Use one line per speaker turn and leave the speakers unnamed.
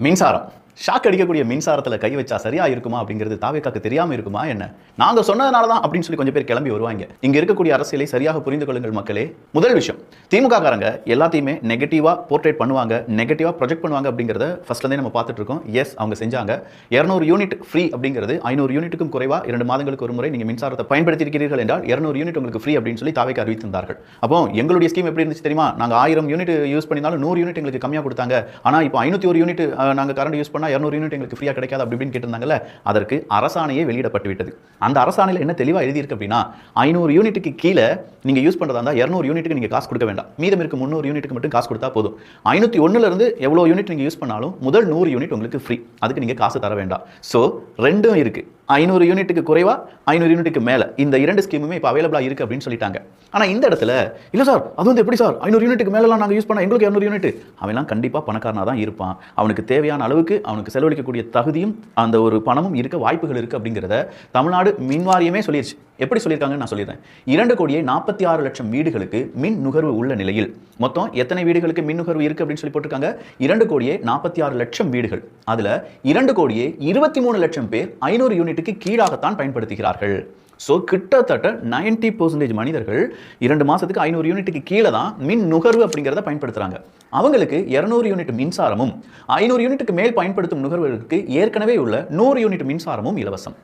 மின்சாரம் ஷாக் அடிக்கக்கூடிய மின்சாரத்தில் கை வச்சா சரியா இருக்குமா அப்படிங்கிறது தாவேக்காக்கு தெரியாம இருக்குமா என்ன? நாங்க சொன்னதுனால தான் அப்படின்னு சொல்லி கொஞ்சம் பேர் கிளம்பி வருவாங்க. இங்க இருக்கக்கூடிய அரசியலை சரியாக புரிந்து கொள்ளுங்கள் மக்களே. முதல் விஷயம், திமுக காரங்க எல்லாத்தையுமே நெகட்டிவா போர்ட்ரேட் பண்ணுவாங்க, நெகட்டிவா ப்ரொஜெக்ட் பண்ணுவாங்க அப்படிங்கிறத ஃபர்ஸ்ட்ல இருந்தே நம்ம பார்த்துட்டு இருக்கோம். எஸ், அவங்க செஞ்சாங்க. 200 யூனிட் ஃப்ரீ அப்படிங்கிறது 500 யூனிட்டுக்கும் குறைவா 2 மாதங்களுக்கு ஒரு முறை நீங்க மின்சாரத்தை பயன்படுத்தியிருக்கிறீர்கள் என்றால் 200 யூனிட் உங்களுக்கு ஃப்ரீ அப்படின்னு சொல்லி தாவேக்கா அறிவித்திருந்தார்கள். அப்போ எங்களுடைய ஸ்கீம் எப்படி இருந்துச்சு தெரியுமா? நாங்க 1000 யூனிட் யூஸ் பண்ணினாலும் 100 யூனிட் எங்களுக்கு கம்மியா கொடுத்தாங்க. ஆனா இப்போ 501 யூனிட் நாங்க கரண்ட் யூஸ் பண்ணா 200 யூனிட் எங்களுக்கு ஃப்ரீயா கிடைக்காது அப்படி இப்படின்னு கேட்டிருந்தாங்கல்ல. அதற்கு அரசாணையே வெளியிடப்பட்டு விட்டது. அந்த அரசாணையில் என்ன தெளிவா எழுதியிருக்கு அப்படின்னா, 500 யூனிட்டுக்கு கீழே நீங்க யூஸ் பண்றதா இருந்தா 200 யூனிட்டுக்கு நீங்க காசு கொடுக்க வேண்டாம். மீதம் இருக்க 300 யூனிட்டுக்கு மட்டும் காசு கொடுத்தா போதும். 501 இருந்து எவ்வளவு யூனிட் நீங்க யூஸ் பண்ணாலும் முதல் 100 யூனிட் உங்களுக்கு ஃப்ரீ. அதுக்கு நீங்க காசு தர வேண்டாம். சோ ரெண்டும் இருக்கு. 500 யூனிட்டுக்கு குறைவா 500 யூனிட்டுக்கு மேல இந்த இரண்டு ஸ்கீமுமே இப்போ அவைலபிளா இருக்கு அப்படின்னு சொல்லிட்டாங்க. ஆனா இந்த இடத்துல இல்ல சார், அது வந்து எப்படி சார் 500 யூனிட்டுக்கு மேலலாம் நாங்க யூஸ் பண்ணா எங்களுக்கு 200 யூனிட், அவன்லாம் கண்டிப்பா பணக்காரனா தான் இருப்பான். அவனுக்கு தேவையான அளவுக்கு அவனுக்கு செலவழிக்கக்கூடிய தகுதியும் அந்த ஒரு பணமும் இருக்க வாய்ப்புகள் இருக்கு அப்படிங்கிறத தமிழ்நாடு மின்வாரியமே சொல்லிருச்சு. எப்படி சொல்லியிருக்காங்கன்னு நான் சொல்லிடுறேன். 2,46,00,000 வீடுகளுக்கு மின் நுகர்வு உள்ள நிலையில் மொத்தம் எத்தனை வீடுகளுக்கு மின் நுகர்வு இருக்கு அப்படின்னு சொல்லி போட்டிருக்காங்க? 2,46,00,000 வீடுகள். அதுல 2,23,00,000 பேர் 500 யூனிட்டுக்கு கீழாகத்தான் பயன்படுத்துகிறார்கள். ஸோ கிட்டத்தட்ட 90% மனிதர்கள் 2 மாசத்துக்கு 500 யூனிட்டுக்கு கீழே தான் மின் நுகர்வு அப்படிங்கிறத பயன்படுத்துறாங்க. அவங்களுக்கு 200 யூனிட் மின்சாரமும் 500 யூனிட்டுக்கு மேல் பயன்படுத்தும் நுகர்வுகளுக்கு ஏற்கனவே உள்ள 100 யூனிட் மின்சாரமும் இலவசம்.